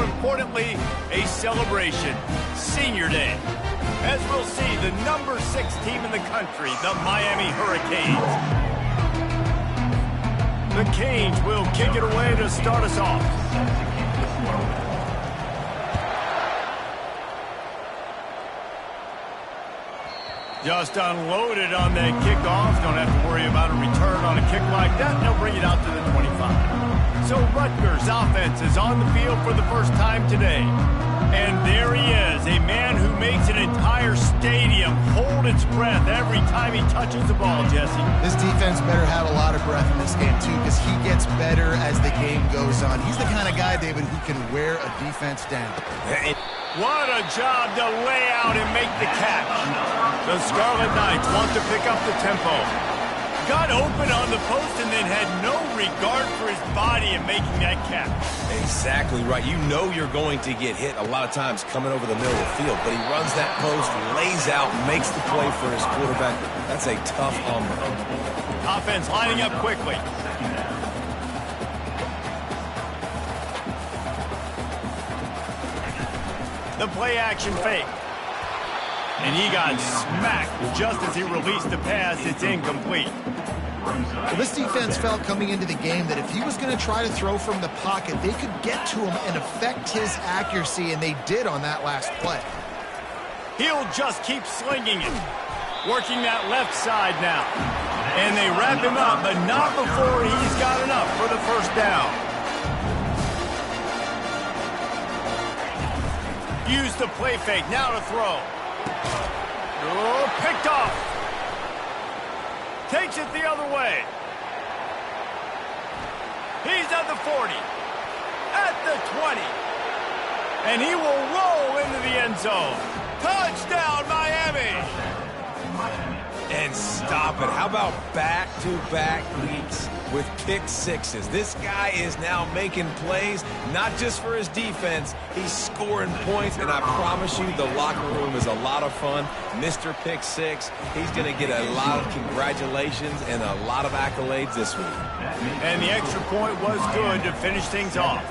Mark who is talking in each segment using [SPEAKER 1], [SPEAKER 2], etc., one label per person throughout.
[SPEAKER 1] more importantly, a celebration. Senior Day. As we'll see, the number 6 team in the country, the Miami Hurricanes. The Canes will kick it away to start us off. Just unloaded on that kickoff. Don't have to worry about a return on a kick like that. They'll bring it out to the 25. So Rutgers offense is on the field for the first time today. And there he is, a man who makes an entire stadium hold its breath every time he touches the ball, Jesse.
[SPEAKER 2] This defense better have a lot of breath in this game, too, because he gets better as the game goes on. He's the kind of guy, David, who can wear a defense down.
[SPEAKER 1] What a job to lay out and make the catch. The Scarlet Knights want to pick up the tempo. Got open on the post and then had no regard for his body in making that catch.
[SPEAKER 3] Exactly right. You know you're going to get hit a lot of times coming over the middle of the field, but he runs that post, lays out, makes the play for his quarterback. That's a tough umber.
[SPEAKER 1] Offense lining up quickly. The play action fake. And he got smacked just as he released the pass. It's incomplete.
[SPEAKER 2] Well, this defense felt coming into the game that if he was going to try to throw from the pocket, they could get to him and affect his accuracy, and they did on that last play.
[SPEAKER 1] He'll just keep slinging it. Working that left side now. And they wrap him up, but not before he's got enough for the first down. Use the play fake, now to throw. Oh, picked off. Takes it the other way. He's at the 40. At the 20. And he will roll into the end zone. Touchdown, Miami.
[SPEAKER 3] And stop it. How about back-to-back weeks with pick sixes? This guy is now making plays, not just for his defense. He's scoring points, and I promise you the locker room is a lot of fun. Mr. Pick Six, he's going to get a lot of congratulations and a lot of accolades this week.
[SPEAKER 1] And the extra point was good to finish things off.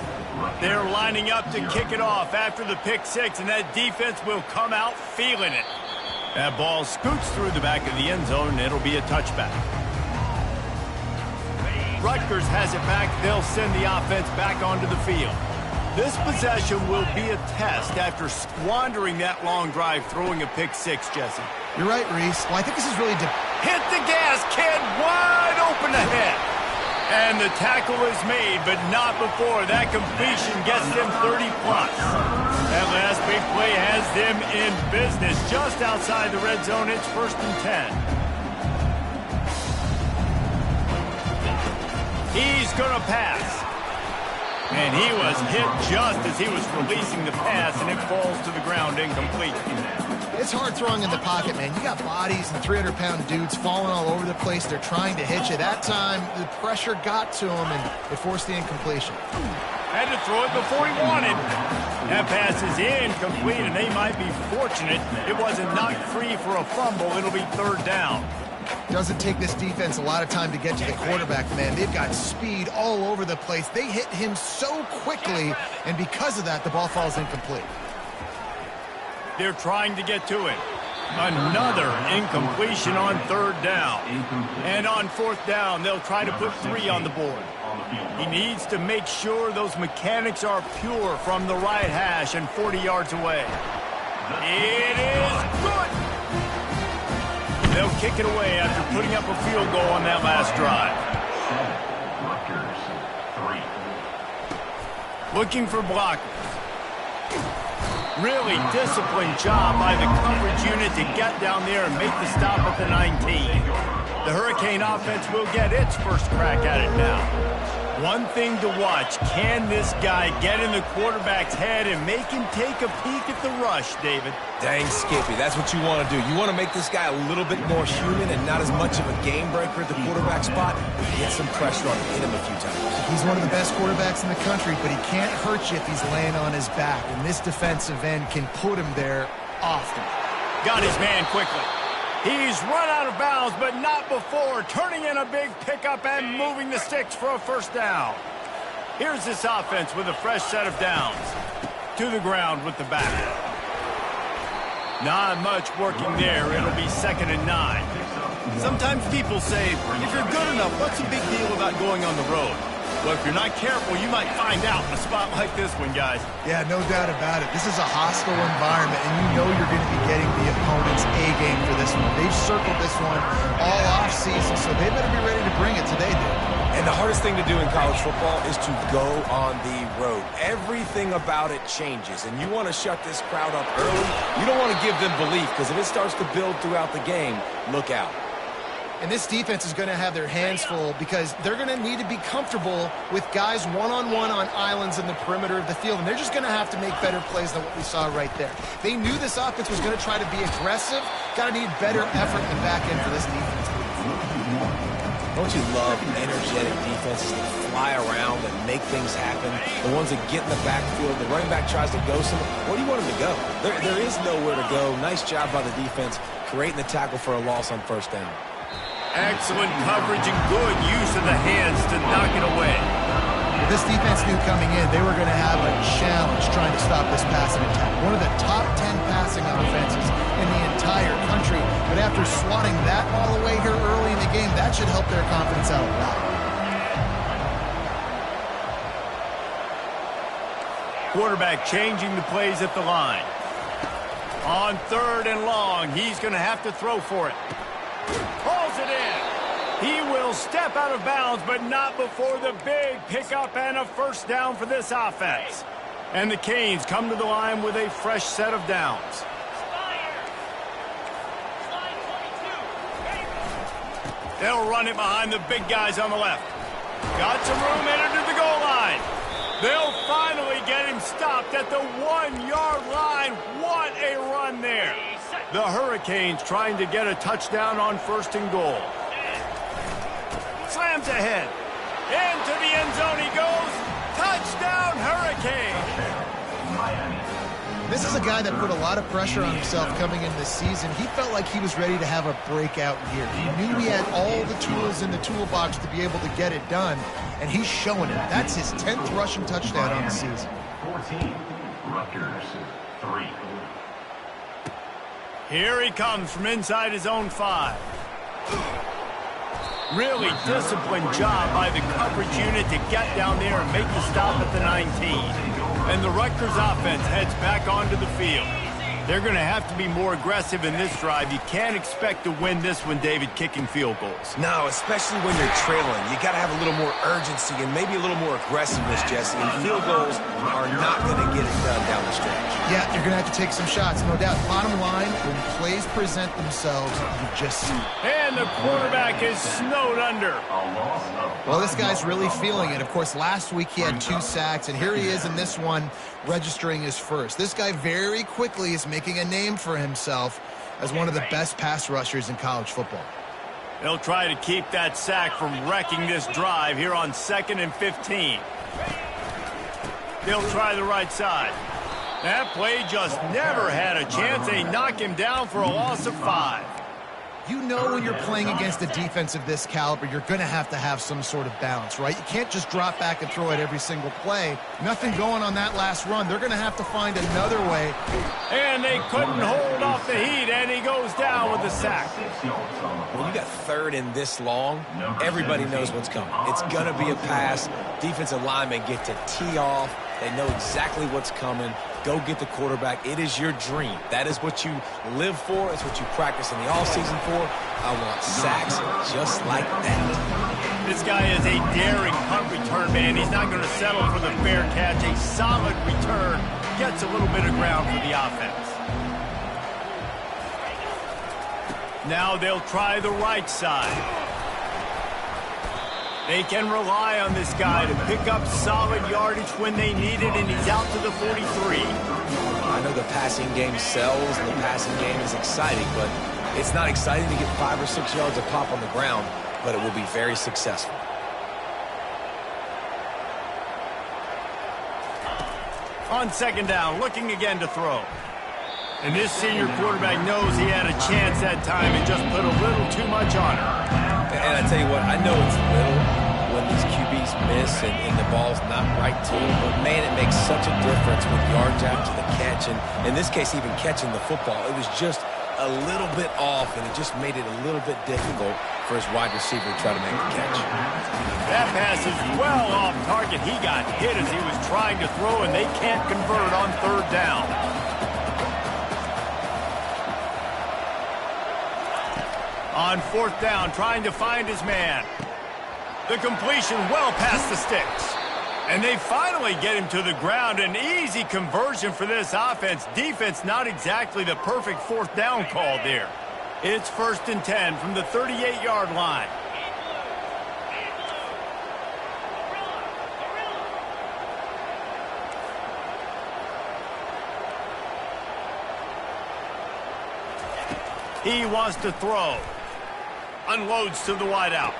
[SPEAKER 1] They're lining up to kick it off after the pick six, and that defense will come out feeling it. That ball scoots through the back of the end zone, and it'll be a touchback. Rutgers has it back. They'll send the offense back onto the field. This possession will be a test after squandering that long drive throwing a pick six, Jesse.
[SPEAKER 2] You're right, Reese. Well, I think this is really...
[SPEAKER 1] Hit the gas, kid! Wide open ahead. And the tackle is made, but not before that completion gets them 30-plus. That last big play has them in business just outside the red zone. It's 1st and 10. He's going to pass. And he was hit just as he was releasing the pass, and it falls to the ground incomplete.
[SPEAKER 2] It's hard throwing in the pocket, man. You got bodies and 300-pound dudes falling all over the place. They're trying to hit you. That time, the pressure got to him, and it forced the incompletion.
[SPEAKER 1] Had to throw it before he wanted. That pass is incomplete, and they might be fortunate it wasn't knocked free for a fumble. It'll be 3rd down.
[SPEAKER 2] Doesn't take this defense a lot of time to get to the quarterback, man. They've got speed all over the place. They hit him so quickly, and because of that, the ball falls incomplete.
[SPEAKER 1] They're trying to get to it. Another incompletion on 3rd down. And on 4th down, they'll try to put 3 on the board. He needs to make sure those mechanics are pure from the right hash and 40 yards away. It is good. They'll kick it away after putting up a field goal on that last drive. Looking for blockers. Really disciplined job by the coverage unit to get down there and make the stop at the 19. The Hurricane offense will get its first crack at it now. One thing to watch, can this guy get in the quarterback's head and make him take a peek at the rush, David?
[SPEAKER 3] Dang, Skippy, that's what you want to do. You want to make this guy a little bit more human and not as much of a game breaker at the quarterback spot. Get some pressure on him, hit him a few times.
[SPEAKER 2] He's one of the best quarterbacks in the country, but he can't hurt you if he's laying on his back, and this defensive end can put him there often.
[SPEAKER 1] Got his man quickly. He's run out of bounds, but not before turning in a big pickup and moving the sticks for a 1st down. Here's this offense with a fresh set of downs. to the ground with the back. Not much working there. It'll be 2nd and 9. Sometimes people say, if you're good enough, what's the big deal about going on the road? Well, if you're not careful, you might find out in a spot like this one, guys.
[SPEAKER 2] Yeah, no doubt about it. This is a hostile environment, and you know you're going to be getting the opponent's A-game for this one. They've circled this one all off-season, so they better be ready to bring it today, dude.
[SPEAKER 3] And the hardest thing to do in college football is to go on the road. Everything about it changes, and you want to shut this crowd up early. You don't want to give them belief, because if it starts to build throughout the game, look out.
[SPEAKER 2] And this defense is going to have their hands full because they're going to need to be comfortable with guys one-on-one on islands in the perimeter of the field. And they're just going to have to make better plays than what we saw right there. They knew this offense was going to try to be aggressive. Got to need better effort in the back end for this defense.
[SPEAKER 3] Don't you love energetic defenses that fly around and make things happen? The ones that get in the backfield, the running back tries to go somewhere. Where do you want him to go? There is nowhere to go. Nice job by the defense creating the tackle for a loss on 1st down.
[SPEAKER 1] Excellent coverage and good use of the hands to knock it away.
[SPEAKER 2] Well, this defense knew coming in they were going to have a challenge trying to stop this passing attack. One of the top 10 passing offenses in the entire country. But after swatting that ball away here early in the game, that should help their confidence out a lot.
[SPEAKER 1] Quarterback changing the plays at the line. On 3rd and long, he's going to have to throw for it. Pulls it in. He will step out of bounds, but not before the big pickup and a 1st down for this offense. And the Canes come to the line with a fresh set of downs. They'll run it behind the big guys on the left. Got some room headed to the goal line. They'll finally get him stopped at the 1-yard line. What a run there. The Hurricanes trying to get a touchdown on 1st and goal. Slams ahead. Into the end zone he goes. Touchdown, Hurricane.
[SPEAKER 2] This is a guy that put a lot of pressure on himself coming in this season. He felt like he was ready to have a breakout year. He knew he had all the tools in the toolbox to be able to get it done, and he's showing it. That's his 10th rushing touchdown on the season.
[SPEAKER 4] 14, Rutgers 3.
[SPEAKER 1] Here he comes from inside his own 5. Really disciplined job by the coverage unit to get down there and make the stop at the 19. And the Rutgers offense heads back onto the field. They're going to have to be more aggressive in this drive. You can't expect to win this one, David, kicking field goals.
[SPEAKER 3] No, especially when you're trailing. You got to have a little more urgency and maybe a little more aggressiveness, Jesse. And field goals are not going to get it done down the stretch.
[SPEAKER 2] Yeah, you're going to have to take some shots, no doubt. Bottom line, when plays present themselves, you just see.
[SPEAKER 1] And the quarterback is snowed under.
[SPEAKER 2] Well, this guy's really feeling it. Of course, last week he had 2 sacks, and here he is in this one registering his 1st. This guy very quickly is making a name for himself as one of the best pass rushers in college football.
[SPEAKER 1] They'll try to keep that sack from wrecking this drive here on 2nd and 15. They'll try the right side. That play just never had a chance. They knock him down for a loss of 5.
[SPEAKER 2] You know when you're playing against a defense of this caliber, you're going to have some sort of balance, right? You can't just drop back and throw it every single play. Nothing going on that last run. They're going to have to find another way.
[SPEAKER 1] And they couldn't hold off the heat, and he goes down with the sack.
[SPEAKER 3] When you got 3rd and this long, everybody knows what's coming. It's going to be a pass. Defensive linemen get to tee off. They know exactly what's coming. Go get the quarterback. It is your dream. That is what you live for. It's what you practice in the offseason for. I want sacks just like that.
[SPEAKER 1] This guy is a daring punt return man. He's not going to settle for the fair catch. A solid return. Gets a little bit of ground for the offense. Now they'll try the right side. They can rely on this guy to pick up solid yardage when they need it, and he's out to the 43.
[SPEAKER 3] I know the passing game sells, and the passing game is exciting, but it's not exciting to get 5 or 6 yards of pop on the ground, but it will be very successful.
[SPEAKER 1] On 2nd down, looking again to throw. And this senior quarterback knows he had a chance that time and just put a little too much on it.
[SPEAKER 3] And I tell you what, I know it's little when these QB opportunities miss and the ball's not right to him. But, man, it makes such a difference with yards after the catch. And in this case, even catching the football, it was just a little bit off, and it just made it a little bit difficult for his wide receiver to try to make the catch.
[SPEAKER 1] That pass is well off target. He got hit as he was trying to throw, and they can't convert on third down. On fourth down, trying to find his man. The completion well past the sticks. And they finally get him to the ground. An easy conversion for this offense. Defense not exactly the perfect fourth down call there. It's 1st and 10 from the 38-yard line. He wants to throw. Unloads to the wideout.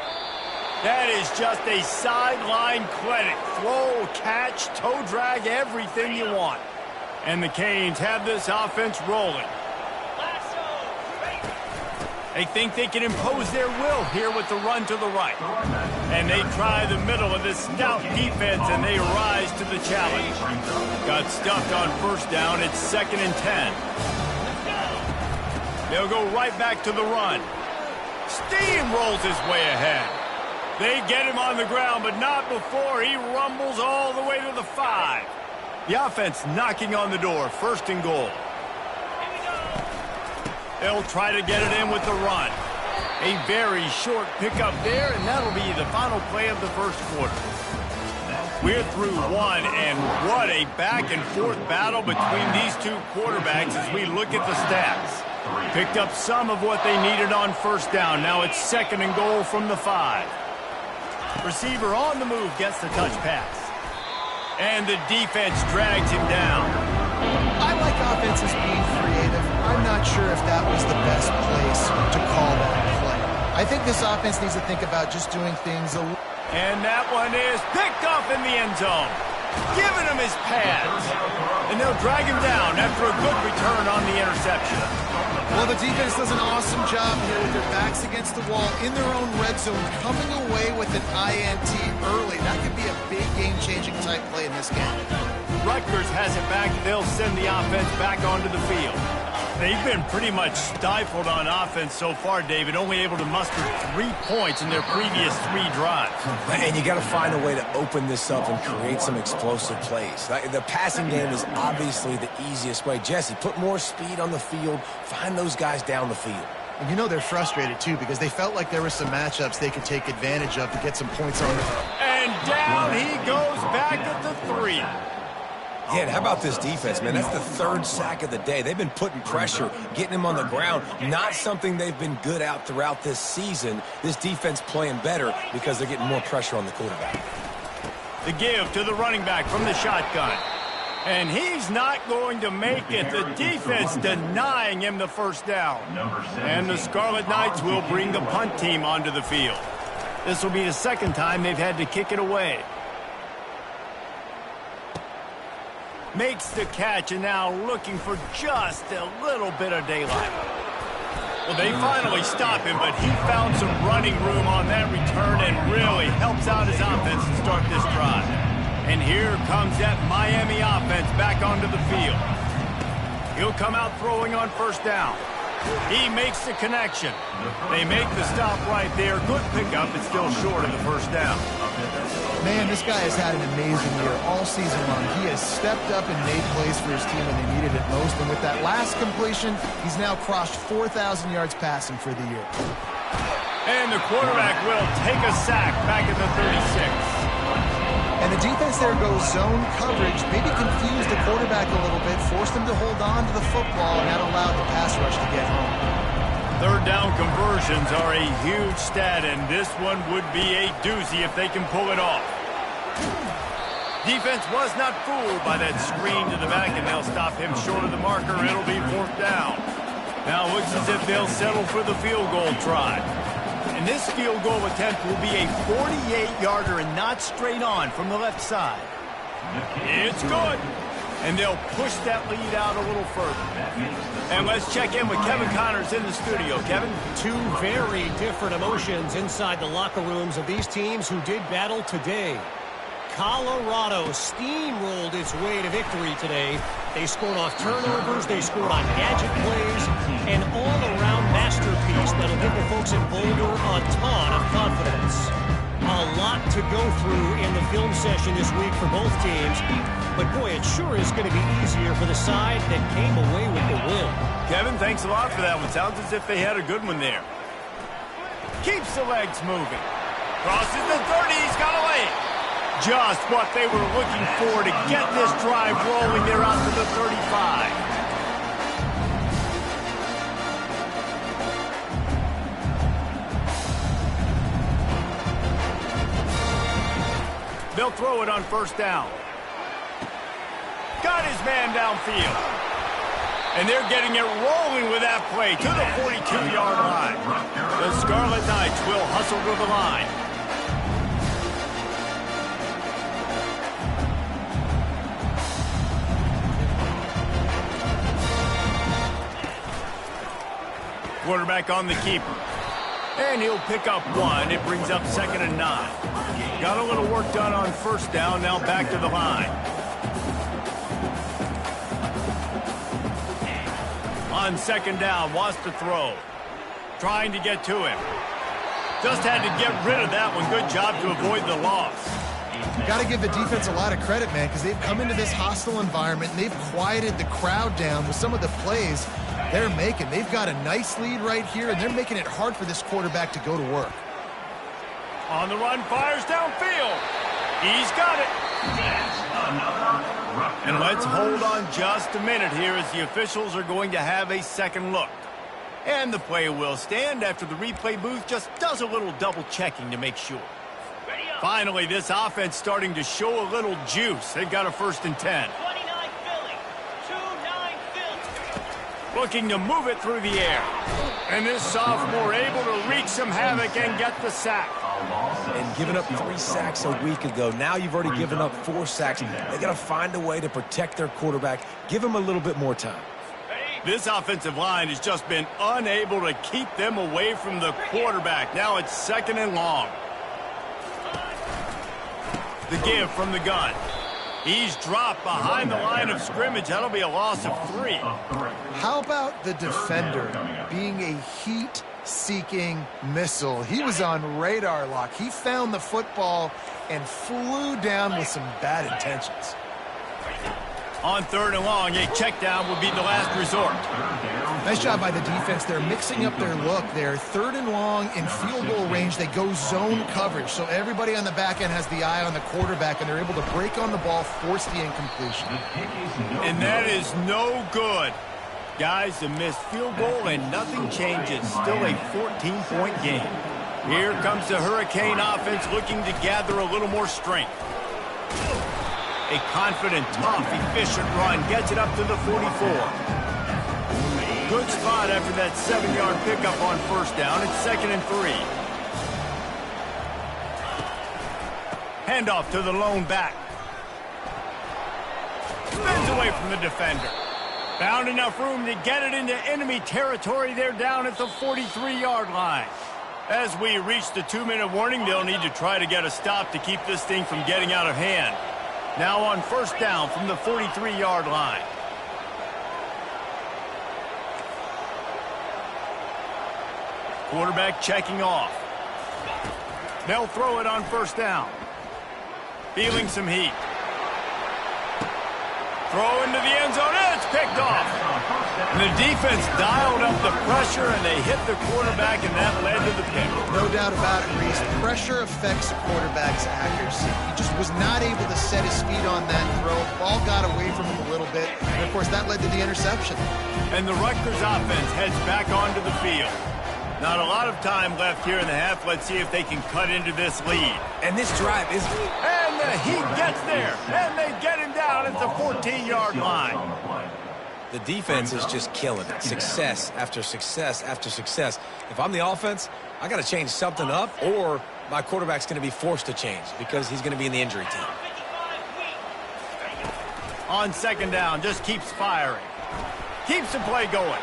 [SPEAKER 1] That is just a sideline clinic. Throw, catch, toe drag, everything you want. And the Canes have this offense rolling. They think they can impose their will here with the run to the right. And they try the middle of this stout defense, and they rise to the challenge. Got stuffed on first down. It's 2nd and 10. They'll go right back to the run. Steamrolls his way ahead. They get him on the ground, but not before he rumbles all the way to the 5. The offense knocking on the door, 1st and goal. They'll try to get it in with the run. A very short pickup there, and that'll be the final play of the first quarter. We're through one, and what a back-and-forth battle between these two quarterbacks as we look at the stats. Picked up some of what they needed on first down. Now it's 2nd and goal from the 5. Receiver on the move gets the touch pass. And the defense drags him down.
[SPEAKER 2] I like offenses being creative. I'm not sure if that was the best place to call that play. I think this offense needs to think about just doing things a little.
[SPEAKER 1] And that one is picked off in the end zone. Giving him his pads. And they'll drag him down after a good return on the interception.
[SPEAKER 2] Well, the defense does an awesome job here with their backs against the wall in their own red zone, coming away with an INT early. That could be a big game-changing type play in this game.
[SPEAKER 1] Rutgers has it back. They'll send the offense back onto the field. They've been pretty much stifled on offense so far, David, only able to muster 3 points in their previous 3 drives.
[SPEAKER 3] And you got to find a way to open this up and create some explosive plays. The passing game is obviously the easiest way. Jesse, put more speed on the field, find those guys down the field.
[SPEAKER 2] And you know they're frustrated, too, because they felt like there were some matchups they could take advantage of to get some points on them.
[SPEAKER 1] And down he goes back at the 3.
[SPEAKER 3] Yeah, and how about this defense, man? That's the 3rd sack of the day. They've been putting pressure, getting him on the ground. Not something they've been good at throughout this season. This defense playing better because they're getting more pressure on the quarterback.
[SPEAKER 1] The give to the running back from the shotgun. And he's not going to make it. The defense denying him the first down. And the Scarlet Knights will bring the punt team onto the field. This will be the 2nd time they've had to kick it away. Makes the catch, and now looking for just a little bit of daylight. Well, they finally stop him, but he found some running room on that return and really helps out his offense to start this drive. And here comes that Miami offense back onto the field. He'll come out throwing on first down. He makes the connection. They make the stop right there. Good pickup, but still short of the first down.
[SPEAKER 2] Man, this guy has had an amazing year all season long. He has stepped up and made plays for his team when they needed it most. And with that last completion, he's now crossed 4,000 yards passing for the year.
[SPEAKER 1] And the quarterback will take a sack back at the 36.
[SPEAKER 2] And the defense there goes zone coverage, maybe confused the quarterback a little bit, forced him to hold on to the football, and that allowed the pass rush to get home.
[SPEAKER 1] Third down conversions are a huge stat, and this one would be a doozy if they can pull it off. Defense was not fooled by that screen to the back, and they'll stop him short of the marker. It'll be 4th down. Now it looks as if they'll settle for the field goal try. And this field goal attempt will be a 48-yarder and not straight on from the left side. It's good. And they'll push that lead out a little further. And let's check in with Kevin Connors in the studio. Kevin?
[SPEAKER 5] Two very different emotions inside the locker rooms of these teams who did battle today. Colorado steamrolled its way to victory today. They scored off turnovers, they scored on gadget plays, an all-around masterpiece that'll give the folks in Boulder a ton of confidence. A lot to go through in the film session this week for both teams, but boy, it sure is going to be easier for the side that came away with the win.
[SPEAKER 1] Kevin, thanks a lot for that one. Sounds as if they had a good one there. Keeps the legs moving. Crosses the 30, he's got a lane. Just what they were looking for to get this drive rolling there out to the 35. They'll throw it on first down. Got his man downfield. And they're getting it rolling with that play to the 42-yard line. The Scarlet Knights will hustle to the line. Quarterback on the keeper. And he'll pick up one. It brings up 2nd and 9. Got a little work done on first down. Now back to the line. On 2nd down, wants to throw. Trying to get to him. Just had to get rid of that one. Good job to avoid the loss.
[SPEAKER 2] Got to give the defense a lot of credit, man, because they've come into this hostile environment and they've quieted the crowd down with some of the plays they're making. They've got a nice lead right here, and they're making it hard for this quarterback to go to work.
[SPEAKER 1] On the run, fires downfield. He's got it. And let's hold on just a minute here as the officials are going to have a second look. And the play will stand after the replay booth just does a little double checking to make sure. Finally, this offense starting to show a little juice. They've got a 1st and 10.
[SPEAKER 6] 29 Philly. 2-9 Philly.
[SPEAKER 1] Looking to move it through the air. And this sophomore able to wreak some havoc and get the sack.
[SPEAKER 3] And giving up 3 sacks a week ago. Now you've already given up 4 sacks. They got to find a way to protect their quarterback. Give him a little bit more time.
[SPEAKER 1] This offensive line has just been unable to keep them away from the quarterback. Now it's 2nd and long. The give from the gun. He's dropped behind the line of scrimmage. That'll be a loss of 3.
[SPEAKER 2] How about the defender being a heat-seeking missile? He was on radar lock. He found the football and flew down with some bad intentions.
[SPEAKER 1] On 3rd and long, a check down will be the last resort.
[SPEAKER 2] Nice job by the defense. They're mixing up their look. They're 3rd and long in field goal range. They go zone coverage, so everybody on the back end has the eye on the quarterback, and they're able to break on the ball, force the incompletion.
[SPEAKER 1] And that is no good. Guys, a missed field goal, and nothing changes. Still a 14-point game. Here comes the Hurricane offense looking to gather a little more strength. A confident, tough, efficient run gets it up to the 44. Good spot after that 7-yard pickup on first down. It's 2nd and 3. Handoff to the lone back. Spins away from the defender. Found enough room to get it into enemy territory. They're down at the 43-yard line. As we reach the 2-minute warning, they'll need to try to get a stop to keep this thing from getting out of hand. Now on first down from the 43-yard line. Quarterback checking off. They'll throw it on first down. Feeling some heat. Throw into the end zone. It's picked off. And the defense dialed up the pressure, and they hit the quarterback, and that led to the pick.
[SPEAKER 2] No doubt about it, Reese. Pressure affects a quarterback's accuracy. He just was not able to set his feet on that throw. Ball got away from him a little bit, and, of course, that led to the interception.
[SPEAKER 1] And the Rutgers offense heads back onto the field. Not a lot of time left here in the half. Let's see if they can cut into this lead.
[SPEAKER 3] And this drive is...
[SPEAKER 1] And the heat gets there. And they get him down at the 14-yard line.
[SPEAKER 3] The defense is just killing it. Success after success after success. If I'm the offense, I got to change something up, or my quarterback's going to be forced to change because he's going to be in the injury team.
[SPEAKER 1] On second down, just keeps firing. Keeps the play going.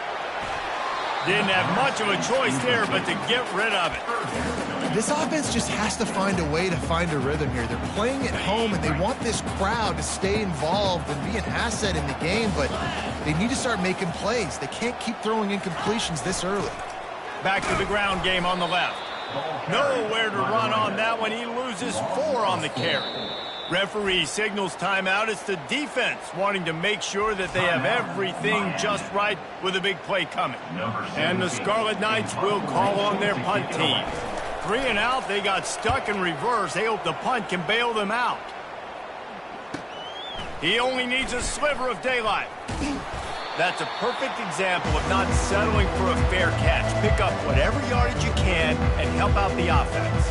[SPEAKER 1] Didn't have much of a choice there, but to get rid of it.
[SPEAKER 2] This offense just has to find a way to find a rhythm here. They're playing at home, and they want this crowd to stay involved and be an asset in the game, but they need to start making plays. They can't keep throwing incompletions this early.
[SPEAKER 1] Back to the ground game on the left. Nowhere to run on that one. He loses 4 on the carry. Referee signals timeout. It's the defense wanting to make sure that they have everything just right with a big play coming. And the Scarlet Knights will call on their punt team. 3 and out. They got stuck in reverse. They hope the punt can bail them out. He only needs a sliver of daylight. That's a perfect example of not settling for a fair catch. Pick up whatever yardage you can and help out the offense.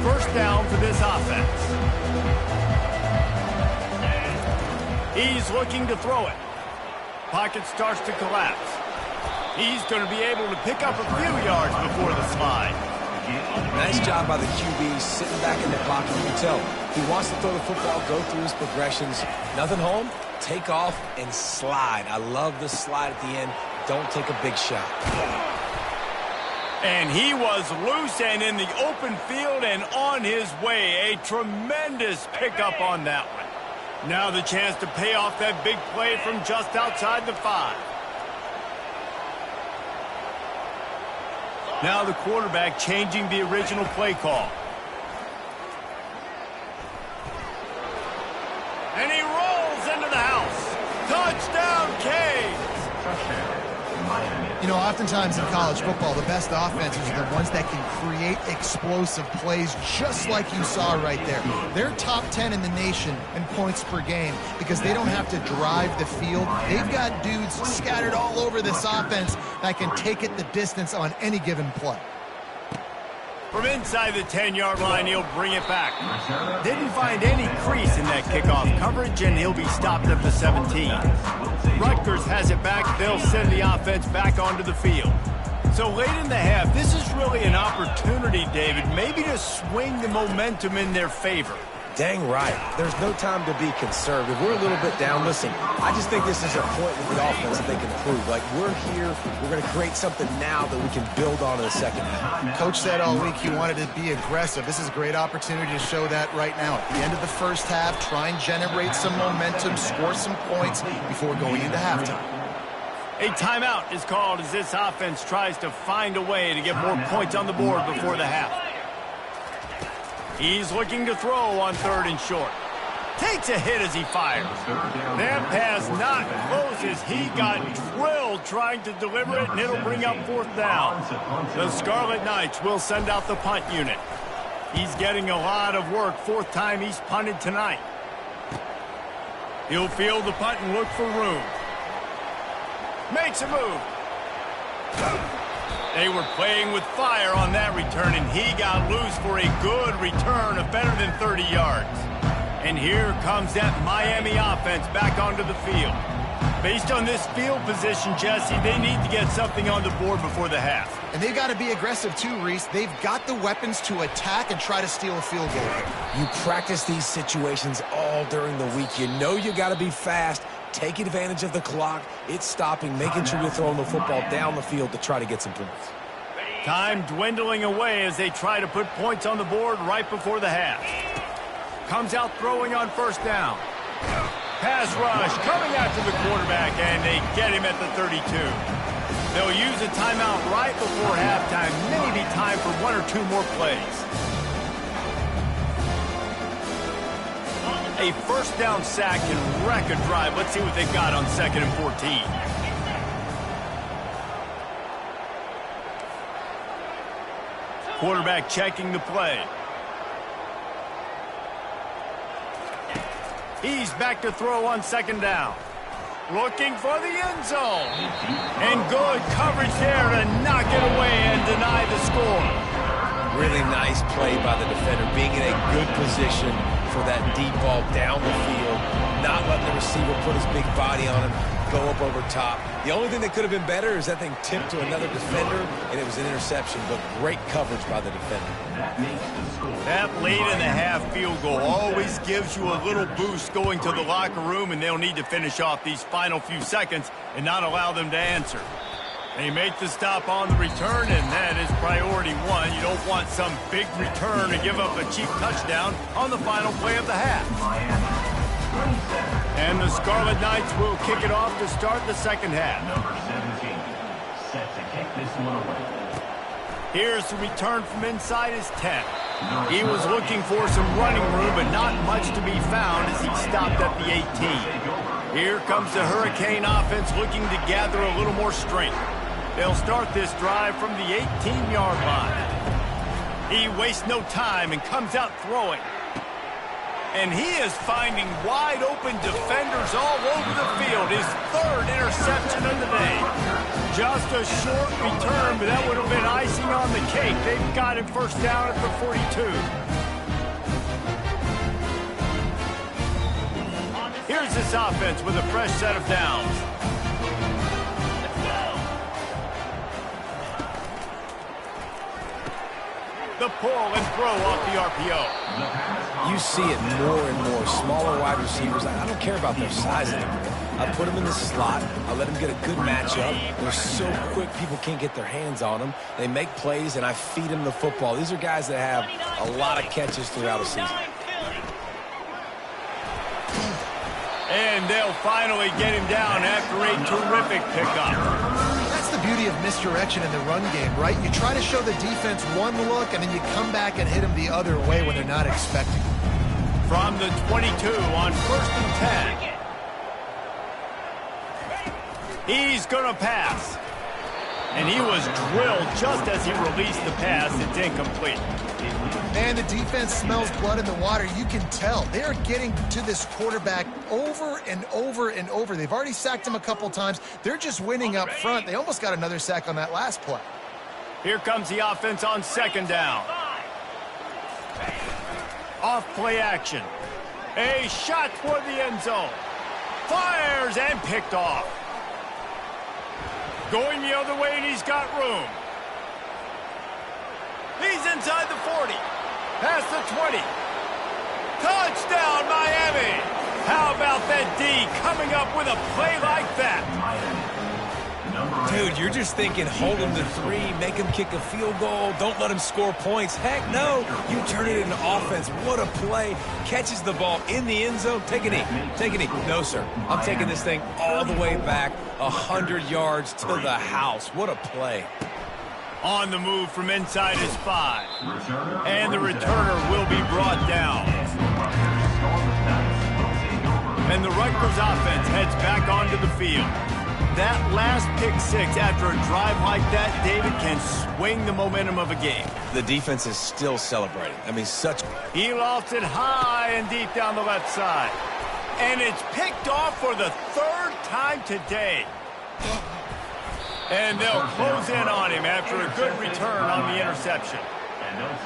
[SPEAKER 1] First down for this offense. He's looking to throw it. Pocket starts to collapse. He's going to be able to pick up a few yards before the slide.
[SPEAKER 3] Nice job by the QB sitting back in the pocket. You can tell he wants to throw the football, go through his progressions. Nothing home, take off and slide. I love the slide at the end. Don't take a big shot.
[SPEAKER 1] And he was loose and in the open field and on his way. A tremendous pickup on that one. Now the chance to pay off that big play from just outside the 5. Now the quarterback changing the original play call. And he rolls into the house. Touchdown, Canes!
[SPEAKER 2] You know, oftentimes in college football, the best offenses are the ones that can create explosive plays just like you saw right there. They're top 10 in the nation in points per game because they don't have to drive the field. They've got dudes scattered all over this offense that can take it the distance on any given play.
[SPEAKER 1] From inside the 10-yard line, he'll bring it back. Didn't find any crease in that kickoff coverage, and he'll be stopped at the 17. Rutgers has it back. They'll send the offense back onto the field. So late in the half, this is really an opportunity, David, maybe to swing the momentum in their favor.
[SPEAKER 3] Dang right. There's no time to be conservative. We're a little bit down. Listen, I just think this is a point with the offense that they can improve. Like, we're here. We're going to create something now that we can build on in the second half.
[SPEAKER 2] Coach said all week he wanted to be aggressive. This is a great opportunity to show that right now. At the end of the first half, try and generate some momentum, score some points before going into halftime.
[SPEAKER 1] A timeout is called as this offense tries to find a way to get more points on the board before the half. He's looking to throw on 3rd and short. Takes a hit as he fires. That pass not close as he got drilled trying to deliver it, and it'll bring up 4th down. The Scarlet Knights will send out the punt unit. He's getting a lot of work. 4th time he's punted tonight. He'll field the punt and look for room. Makes a move. They were playing with fire on that return, and he got loose for a good return of better than 30 yards. And here comes that Miami offense back onto the field. Based on this field position, Jesse, they need to get something on the board before the half.
[SPEAKER 2] And they've got to be aggressive too, Reese. They've got the weapons to attack and try to steal a field goal.
[SPEAKER 3] You practice these situations all during the week. You know you got to be fast. Take advantage of the clock. It's stopping, making sure you're throwing the football down the field to try to get some points.
[SPEAKER 1] Time dwindling away as they try to put points on the board right before the half. Comes out throwing on 1st down. Pass rush coming after the quarterback, and they get him at the 32. They'll use a timeout right before halftime. Maybe time for 1 or 2 more plays. A 1st down sack can wreck a drive. Let's see what they've got on 2nd and 14. Quarterback checking the play. He's back to throw on 2nd down. Looking for the end zone. And good coverage there to knock it away and deny the score.
[SPEAKER 3] Really nice play by the defender, being in a good position for that deep ball down the field. Not not letting the receiver put his big body on him, go up over top. The only thing that could have been better is that thing tipped to another defender, and it was an interception, but great coverage by the defender.
[SPEAKER 1] That late in the half field goal always gives you a little boost going to the locker room, and they'll need to finish off these final few seconds and not allow them to answer. They make the stop on the return, and that is priority one. You don't want some big return to give up a cheap touchdown on the final play of the half. And the Scarlet Knights will kick it off to start the second half.
[SPEAKER 4] Number 17, set to kick this one away.
[SPEAKER 1] Here's the return from inside his 10. He was looking for some running room, but not much to be found as he stopped at the 18. Here comes the Hurricane offense looking to gather a little more strength. They'll start this drive from the 18-yard line. He wastes no time and comes out throwing. And he is finding wide-open defenders all over the field. His third interception of the day. Just a short return, but that would have been icing on the cake. They've got him first down at the 42. Here's this offense with a fresh set of downs. The pull and throw off the RPO.
[SPEAKER 3] You see it more and more. Smaller wide receivers, I don't care about their size anymore. I put them in the slot. I let them get a good matchup. They're so quick, people can't get their hands on them. They make plays, and I feed them the football. These are guys that have a lot of catches throughout a season.
[SPEAKER 1] And they'll finally get him down after a terrific pickup.
[SPEAKER 2] That's the beauty of misdirection in the run game, right? You try to show the defense one look, and then you come back and hit them the other way when they're not expecting it.
[SPEAKER 1] From the 22 on 1st and 10. He's going to pass. And he was drilled just as he released the pass. It's incomplete.
[SPEAKER 2] Man, the defense smells blood in the water. You can tell. They are getting to this quarterback over and over and over. They've already sacked him a couple times. They're just winning up front. They almost got another sack on that last play.
[SPEAKER 1] Here comes the offense on second down. Off play action. A shot toward the end zone. Fires and picked off. Going the other way, and he's got room. He's inside the 40. Past the 20. Touchdown, Miami. How about that D coming up with a play like that?
[SPEAKER 3] Dude, you're just thinking, hold him to 3, make him kick a field goal, don't let him score points. Heck no, you turn it into offense. What a play. Catches the ball in the end zone. Take a knee. Take a knee. No, sir. I'm taking this thing all the way back 100 yards to the house. What a play.
[SPEAKER 1] On the move from inside his 5. And the returner will be brought down. And the Rutgers offense heads back onto the field. That last pick 6 after a drive like that, David, can swing the momentum of a game.
[SPEAKER 3] The defense is still celebrating. I mean,
[SPEAKER 1] He lofts it high and deep down the left side. And it's picked off for the 3rd time today. And they'll close in on him after a good return on the interception.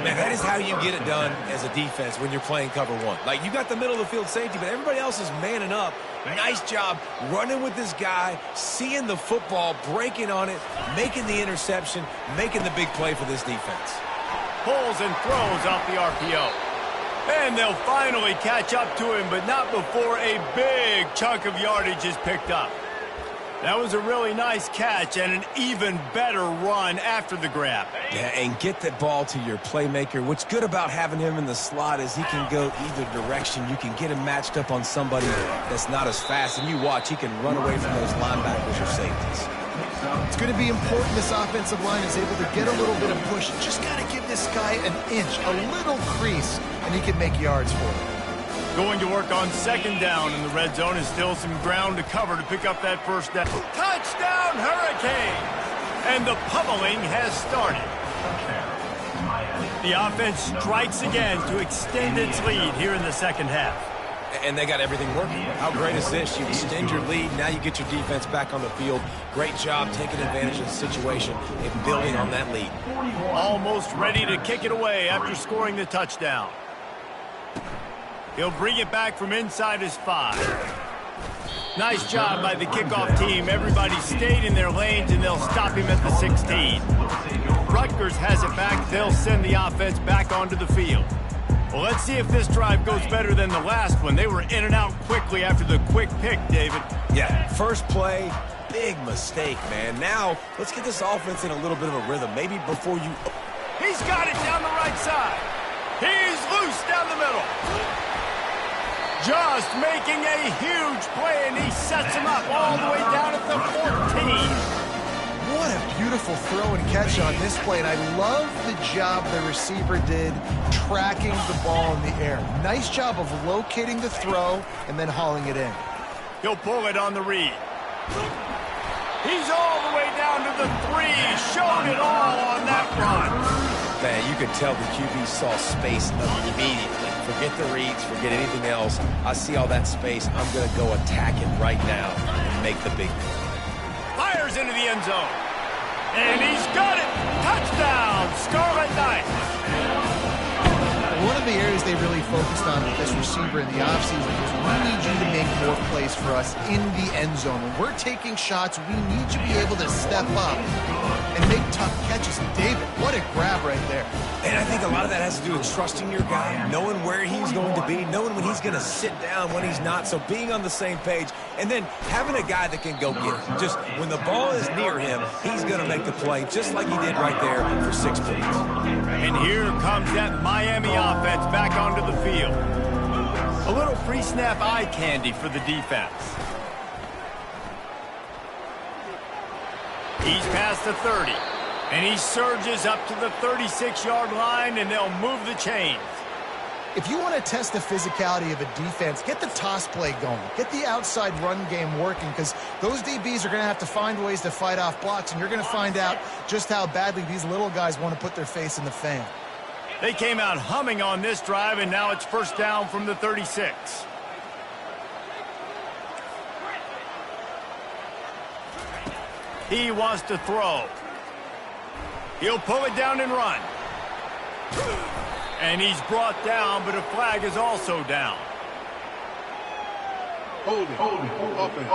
[SPEAKER 3] Man, that is how you get it done as a defense when you're playing cover 1. Like, you got the middle of the field safety, but everybody else is manning up. Nice job running with this guy, seeing the football, breaking on it, making the interception, making the big play for this defense.
[SPEAKER 1] Pulls and throws off the RPO. And they'll finally catch up to him, but not before a big chunk of yardage is picked up. That was a really nice catch and an even better run after the grab.
[SPEAKER 3] Yeah, and get that ball to your playmaker. What's good about having him in the slot is he can go either direction. You can get him matched up on somebody that's not as fast. And you watch, he can run away from those linebackers or safeties.
[SPEAKER 2] It's going to be important this offensive line is able to get a little bit of push. Just got to give this guy an inch, a little crease, and he can make yards for it.
[SPEAKER 1] Going to work on second down in the red zone is still some ground to cover to pick up that first down. Touchdown, Hurricane! And the pummeling has started. The offense strikes again to extend its lead here in the second half.
[SPEAKER 3] And they got everything working. How great is this? You extend your lead, now you get your defense back on the field. Great job taking advantage of the situation and building on that lead.
[SPEAKER 1] Almost ready to kick it away after scoring the touchdown. He'll bring it back from inside his 5. Nice job by the kickoff team. Everybody stayed in their lanes, and they'll stop him at the 16. Rutgers has it back. They'll send the offense back onto the field. Well, let's see if this drive goes better than the last one. They were in and out quickly after the quick pick, David.
[SPEAKER 3] Yeah, first play, big mistake, man. Now, let's get this offense in a little bit of a rhythm. Maybe before you...
[SPEAKER 1] He's got it down the right side. He's loose down the middle. Just making a huge play, and he sets him up all the way down at the 14.
[SPEAKER 2] What a beautiful throw and catch on this play, and I love the job the receiver did tracking the ball in the air. Nice job of locating the throw and then hauling it in.
[SPEAKER 1] He'll pull it on the read. He's all the way down to the 3. Showed it all on that run.
[SPEAKER 3] Man, you could tell the QB saw space immediately. Forget the reads, forget anything else. I see all that space. I'm going to go attack it right now and make the big play.
[SPEAKER 1] Fires into the end zone. And he's got it. Touchdown, Scarlet Knight.
[SPEAKER 2] One of the areas they really focused on with this receiver in the offseason was we need you to make more plays for us in the end zone. When we're taking shots, we need you to be able to step up and make tough catches. And David, what a grab right there.
[SPEAKER 3] And I think a lot of that has to do with trusting your guy, knowing where he's going to be, knowing when he's going to sit down, when he's not. So being on the same page, and then having a guy that can go get it. Just when the ball is near him, he's going to make the play, just like he did right there for 6 points.
[SPEAKER 1] And here comes that Miami offense back onto the field. A little pre-snap eye candy for the defense. He's past the 30. And he surges up to the 36-yard line, and they'll move the chains.
[SPEAKER 2] If you want to test the physicality of a defense, get the toss play going. Get the outside run game working, because those DBs are going to have to find ways to fight off blocks, and you're going to find out just how badly these little guys want to put their face in the fan.
[SPEAKER 1] They came out humming on this drive, and now it's first down from the 36. He wants to throw. He'll pull it down and run. And he's brought down, but a flag is also down.
[SPEAKER 7] Hold it, open.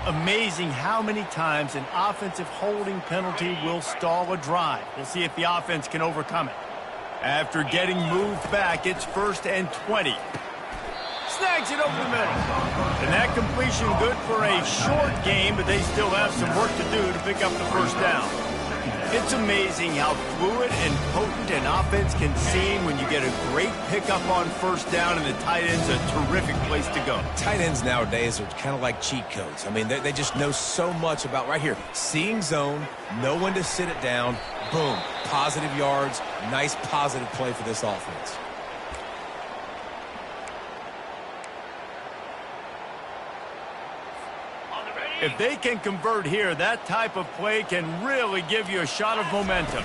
[SPEAKER 1] Amazing how many times an offensive holding penalty will stall a drive. We'll see if the offense can overcome it. After getting moved back, it's 1st and 20. Snags it over the middle. And that completion good for a short game, but they still have some work to do to pick up the first down. It's amazing how fluid and potent an offense can seem when you get a great pickup on first down, and the tight end's a terrific place to go.
[SPEAKER 3] Tight ends nowadays are kind of like cheat codes. I mean, they just know so much about right here. Seeing zone, know when to sit it down, boom, positive yards, nice positive play for this offense.
[SPEAKER 1] If they can convert here, that type of play can really give you a shot of momentum.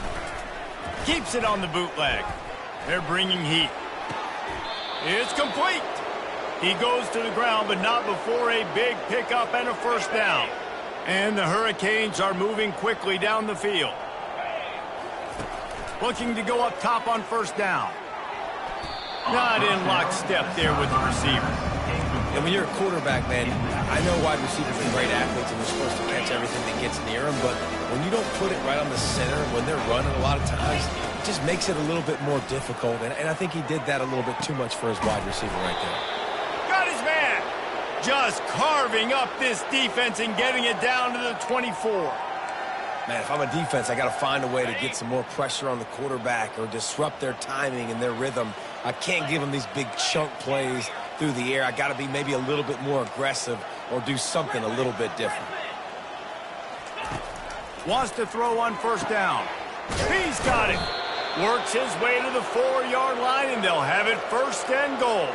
[SPEAKER 1] Keeps it on the bootleg. They're bringing heat. It's complete. He goes to the ground, but not before a big pickup and a first down. And the Hurricanes are moving quickly down the field. Looking to go up top on first down. Not in lockstep there with the receiver.
[SPEAKER 3] And when you're a quarterback, man, I know wide receivers are great athletes and they're supposed to catch everything that gets near them, but when you don't put it right on the center, when they're running a lot of times, it just makes it a little bit more difficult. And I think he did that a little bit too much for his wide receiver right there.
[SPEAKER 1] Got his man. Just carving up this defense and getting it down to the 24.
[SPEAKER 3] Man, if I'm a defense, I got to find a way to get some more pressure on the quarterback or disrupt their timing and their rhythm. I can't give them these big chunk plays through the air. I got to be maybe a little bit more aggressive or do something a little bit different.
[SPEAKER 1] Wants to throw on first down. He's got it. Works his way to the 4-yard line, and they'll have it 1st and goal.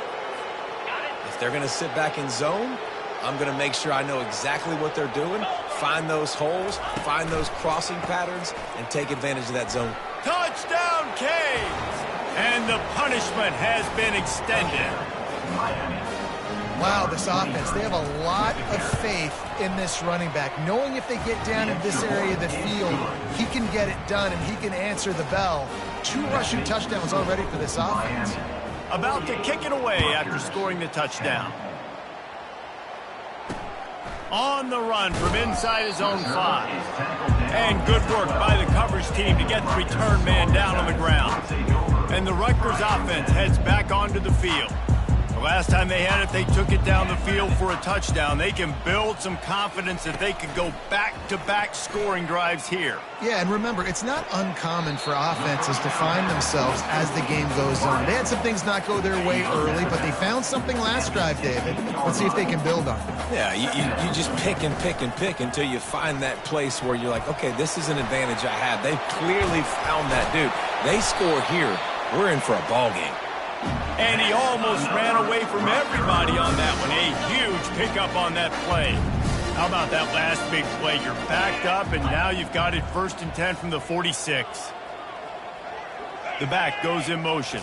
[SPEAKER 3] If they're going to sit back in zone, I'm going to make sure I know exactly what they're doing, find those holes, find those crossing patterns, and take advantage of that zone.
[SPEAKER 1] Touchdown, Canes! And the punishment has been extended.
[SPEAKER 2] Wow, this offense, they have a lot of faith in this running back. Knowing if they get down in this area of the field, he can get it done and he can answer the bell. 2 rushing touchdowns already for this offense.
[SPEAKER 1] about to kick it away after scoring the touchdown. On the run from inside his own 5. And good work by the coverage team to get the return man down on the ground. And the Rutgers offense heads back onto the field. The last time they had it, they took it down the field for a touchdown. They can build some confidence that they could go back-to-back scoring drives here.
[SPEAKER 2] Yeah, and remember, it's not uncommon for offenses to find themselves as the game goes on. They had some things not go their way early, but they found something last drive, David. Let's see if they can build on it.
[SPEAKER 3] Yeah, you just pick and pick and pick until you find that place where you're like, okay, this is an advantage I have. They've clearly found that, dude. They score here, we're in for a ball game.
[SPEAKER 1] And he almost ran away from everybody on that one. A huge pickup on that play. How about that last big play? You're backed up, and now you've got it 1st and 10 from the 46. The back goes in motion.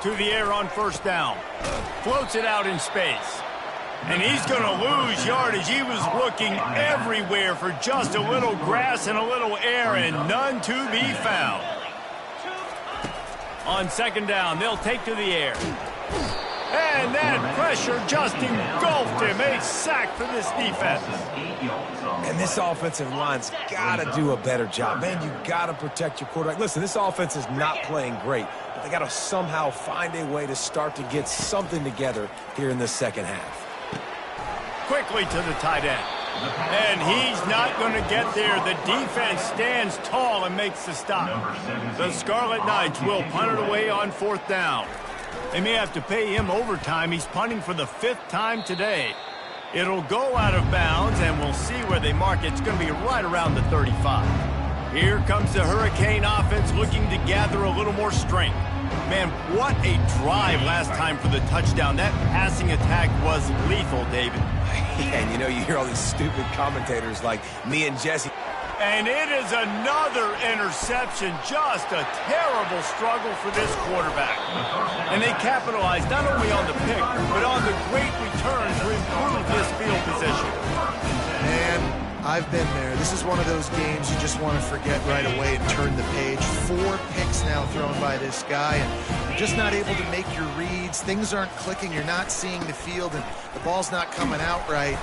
[SPEAKER 1] To the air on 1st down. Floats it out in space. And he's going to lose yardage. He was looking everywhere for just a little grass and a little air, and none to be found. On 2nd down, they'll take to the air. And that pressure just engulfed him. A sack for this defense.
[SPEAKER 3] And this offensive line's got to do a better job. Man, you got to protect your quarterback. Listen, this offense is not playing great, but they got to somehow find a way to start to get something together here in the second half.
[SPEAKER 1] Quickly to the tight end. And he's not going to get there. The defense stands tall and makes the stop. The Scarlet Knights will punt it away on 4th down. They may have to pay him overtime. He's punting for the 5th time today. It'll go out of bounds, and we'll see where they mark it. It's going to be right around the 35. Here comes the Hurricane offense looking to gather a little more strength. Man, what a drive last time for the touchdown. That passing attack was lethal, David.
[SPEAKER 3] And, you know, you hear all these stupid commentators like me and Jesse.
[SPEAKER 1] And it is another interception. Just a terrible struggle for this quarterback. And they capitalized not only on the pick, but on the great return to improve this field position.
[SPEAKER 2] And I've been there. This is one of those games you just want to forget right away and turn the page. 4 picks now thrown by this guy, and you're just not able to make your reads. Things aren't clicking. You're not seeing the field, and the ball's not coming out right.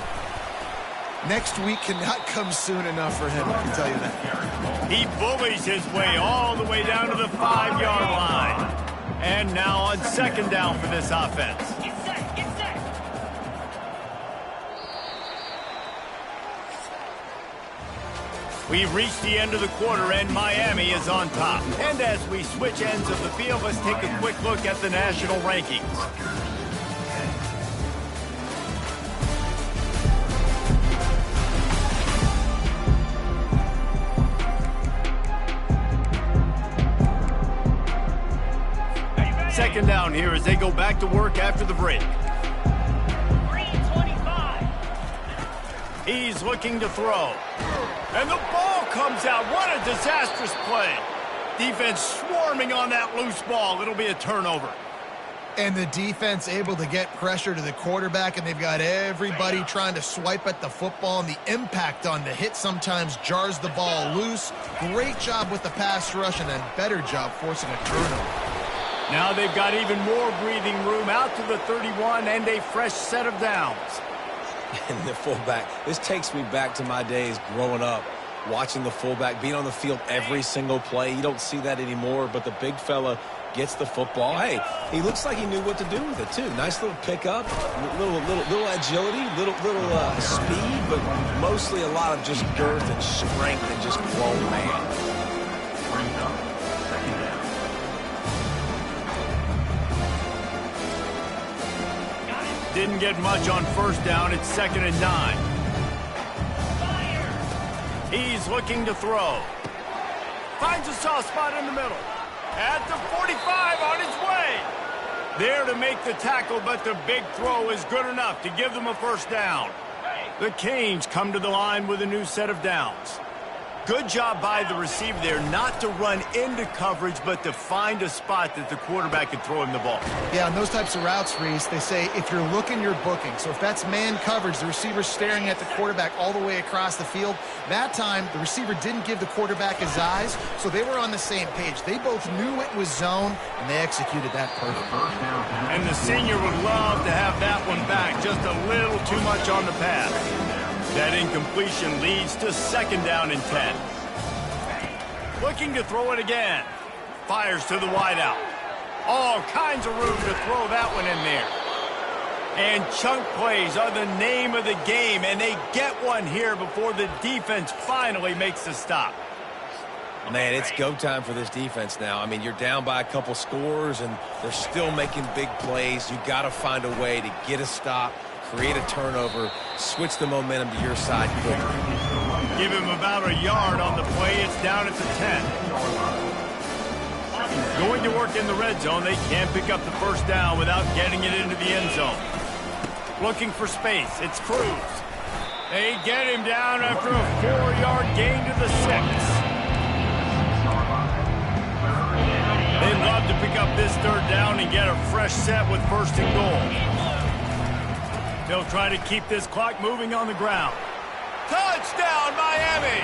[SPEAKER 2] Next week cannot come soon enough for him, I can tell you that.
[SPEAKER 1] He bullies his way all the way down to the 5-yard line. And now on 2nd down for this offense.
[SPEAKER 6] Get set, get set.
[SPEAKER 1] We've reached the end of the quarter, and Miami is on top. And as we switch ends of the field, let's take a quick look at the national rankings. Second down here as they go back to work after the break.
[SPEAKER 6] 3:25.
[SPEAKER 1] He's looking to throw. And the ball comes out. What a disastrous play. Defense swarming on that loose ball. It'll be a turnover.
[SPEAKER 2] And the defense able to get pressure to the quarterback, and they've got everybody trying to swipe at the football, and the impact on the hit sometimes jars the ball loose. Great job with the pass rush, and a better job forcing a turnover.
[SPEAKER 1] Now they've got even more breathing room out to the 31 and a fresh set of downs.
[SPEAKER 3] And the fullback, this takes me back to my days growing up, watching the fullback being on the field every single play. You don't see that anymore, but the big fella gets the football. Hey, he looks like he knew what to do with it, too. Nice little pickup, little agility, little speed, but mostly a lot of just girth and strength and just grown man.
[SPEAKER 1] Didn't get much on 1st down. It's 2nd and 9. He's looking to throw. Finds a soft spot in the middle. At the 45 on his way. There to make the tackle, but the big throw is good enough to give them a 1st down. The Canes come to the line with a new set of downs. Good job by the receiver there not to run into coverage, but to find a spot that the quarterback could throw him the ball.
[SPEAKER 2] Yeah, on those types of routes, Reese, they say if you're looking, you're booking. So if that's man coverage, the receiver's staring at the quarterback all the way across the field. That time, the receiver didn't give the quarterback his eyes, so they were on the same page. They both knew it was zone, and they executed that perfectly.
[SPEAKER 1] And the senior would love to have that one back. Just a little too much on the pass. That incompletion leads to 2nd down and 10. Looking to throw it again. Fires to the wideout. All kinds of room to throw that one in there. And chunk plays are the name of the game, and they get one here before the defense finally makes the stop.
[SPEAKER 3] Man, it's go time for this defense now. I mean, you're down by a couple scores, and they're still making big plays. You got to find a way to get a stop, create a turnover, switch the momentum to your side quickly.
[SPEAKER 1] Give him about a yard on the play. It's down at the 10. Going to work in the red zone. They can't pick up the 1st down without getting it into the end zone. Looking for space. It's Cruz. They get him down after a 4-yard gain to the 6. They'd love to pick up this 3rd down and get a fresh set with 1st and goal. They'll try to keep this clock moving on the ground. Touchdown, Miami!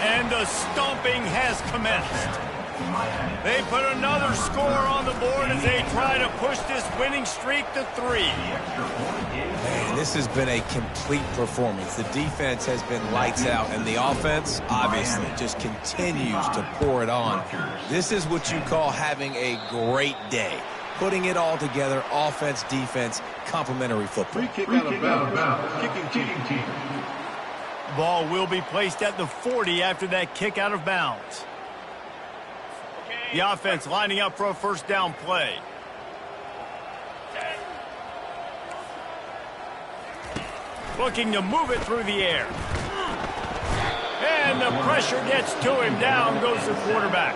[SPEAKER 1] And the stomping has commenced. They put another score on the board as they try to push this winning streak to 3.
[SPEAKER 3] Man, this has been a complete performance. The defense has been lights out, and the offense, obviously, just continues to pour it on. This is what you call having a great day. Putting it all together, offense, defense, complementary football.
[SPEAKER 7] Free kick out of bounds. Kicking team.
[SPEAKER 1] Ball will be placed at the 40 after that kick out of bounds. The offense lining up for a 1st down play. Looking to move it through the air. And the pressure gets to him. Down goes the quarterback.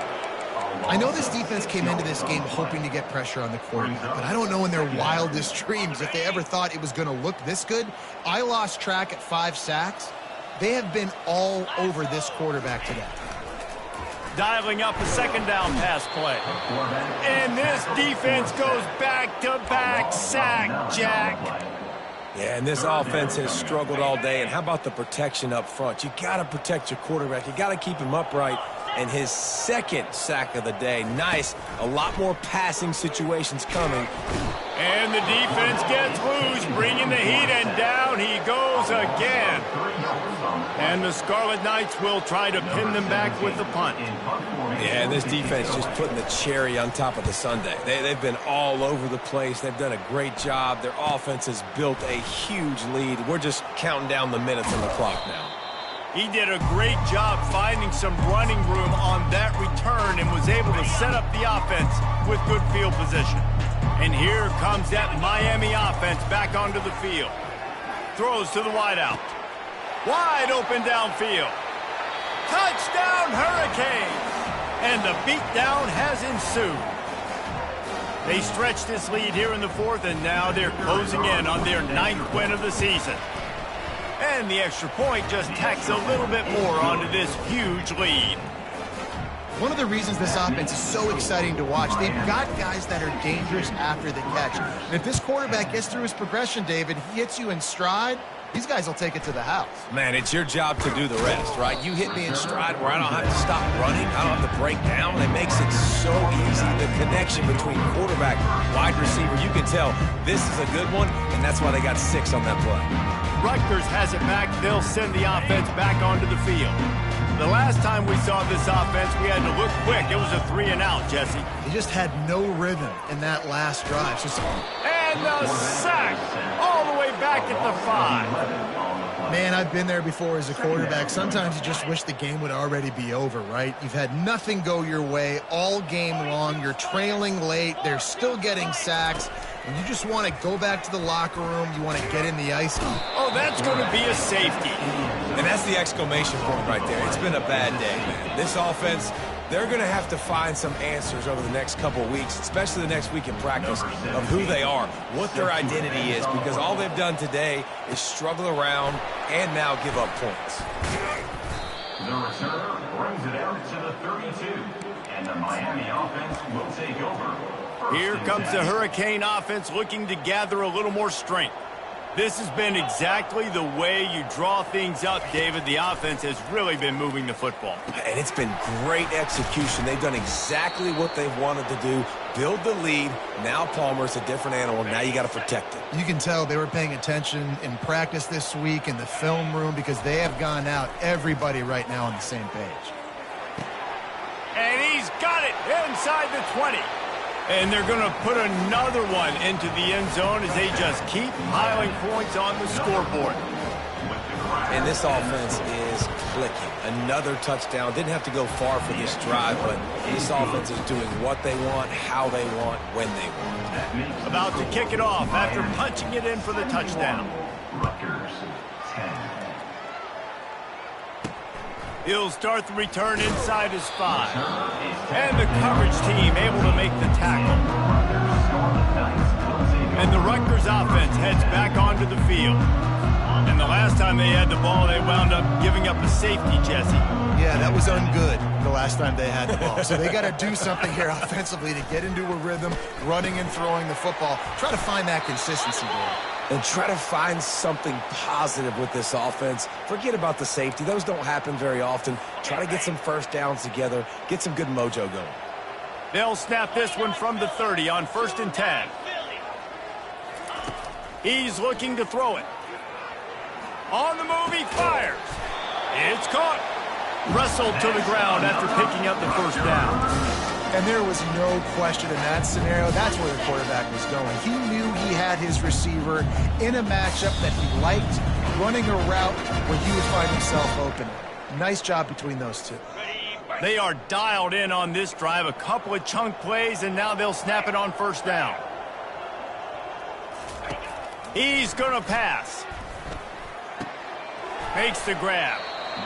[SPEAKER 2] I know this defense came into this game hoping to get pressure on the quarterback, but I don't know in their wildest dreams if they ever thought it was going to look this good. I lost track at 5 sacks. They have been all over this quarterback today.
[SPEAKER 1] Dialing up a 2nd down pass play. And this defense goes back-to-back sack, Jack.
[SPEAKER 3] Yeah, and this offense has struggled all day. And how about the protection up front? You got to protect your quarterback. You got to keep him upright. And his 2nd sack of the day. Nice. A lot more passing situations coming.
[SPEAKER 1] And the defense gets loose, bringing the heat, and down he goes again. And the Scarlet Knights will try to pin them back with the punt.
[SPEAKER 3] Yeah, and this defense just putting the cherry on top of the sundae. They've been all over the place. They've done a great job. Their offense has built a huge lead. We're just counting down the minutes on the clock now.
[SPEAKER 1] He did a great job finding some running room on that return and was able to set up the offense with good field position. And here comes that Miami offense back onto the field. Throws to the wideout. Wide open downfield. Touchdown Hurricanes! And the beatdown has ensued. They stretched this lead here in the 4th, and now they're closing in on their 9th win of the season. And the extra point just tacks a little bit more onto this huge lead.
[SPEAKER 2] One of the reasons this offense is so exciting to watch, they've got guys that are dangerous after the catch. And if this quarterback gets through his progression, David, he hits you in stride, these guys will take it to the house.
[SPEAKER 3] Man, it's your job to do the rest, right? You hit me in stride where I don't have to stop running. I don't have to break down. It makes it so easy. The connection between quarterback, wide receiver, you can tell this is a good one, and that's why they got 6 on that play.
[SPEAKER 1] Rutgers has it back. They'll send the offense back onto the field. The last time we saw this offense, we had to look quick. It was a 3-and-out, Jesse.
[SPEAKER 2] They just had no rhythm in that last drive.
[SPEAKER 1] And the sack all the way back at the 5.
[SPEAKER 2] Man, I've been there before as a quarterback. Sometimes you just wish the game would already be over, right? You've had nothing go your way all game long. You're trailing late. They're still getting sacks. And you just want to go back to the locker room. You want to get in the ice.
[SPEAKER 1] Oh, that's going to be a safety.
[SPEAKER 3] And that's the exclamation point right there. It's been a bad day, man. This offense, they're going to have to find some answers over the next couple of weeks, especially the next week in practice, of who they are, what their identity is, because all they've done today is struggle around and now give up points.
[SPEAKER 4] The return the 32. And the Miami offense will take over.
[SPEAKER 1] Here comes the Hurricane offense looking to gather a little more strength. This has been exactly the way you draw things up, David. The offense has really been moving the football.
[SPEAKER 3] And it's been great execution. They've done exactly what they've wanted to do. Build the lead. Now Palmer's a different animal. Now you got to protect it.
[SPEAKER 2] You can tell they were paying attention in practice this week in the film room because they have gone out, everybody right now on the same page.
[SPEAKER 1] And he's got it inside the 20. And they're going to put another one into the end zone as they just keep piling points on the scoreboard.
[SPEAKER 3] And this offense is clicking. Another touchdown. Didn't have to go far for this drive, but this offense is doing what they want, how they want, when they want.
[SPEAKER 1] About to kick it off after punching it in for the touchdown.
[SPEAKER 4] Rutgers, 10.
[SPEAKER 1] He'll start the return inside his 5. And the coverage team able to make the tackle. And the Rutgers offense heads back onto the field. And the last time they had the ball, they wound up giving up a safety, Jesse.
[SPEAKER 2] Yeah, that was ungood the last time they had the ball. So they got to do something here offensively to get into a rhythm, running and throwing the football. Try to find that consistency, Dave.
[SPEAKER 3] And try to find something positive with this offense. Forget about the safety. Those don't happen very often. Try to get some first downs together. Get some good mojo going.
[SPEAKER 1] They'll snap this one from the 30 on 1st and 10. He's looking to throw it. On the move, he fires. It's caught. Wrestled to the ground after picking up the first down.
[SPEAKER 2] And there was no question in that scenario. That's where the quarterback was going. He knew he had his receiver in a matchup that he liked, running a route where he would find himself open. Nice job between those two.
[SPEAKER 1] They are dialed in on this drive. A couple of chunk plays, and now they'll snap it on 1st down. He's going to pass. Makes the grab.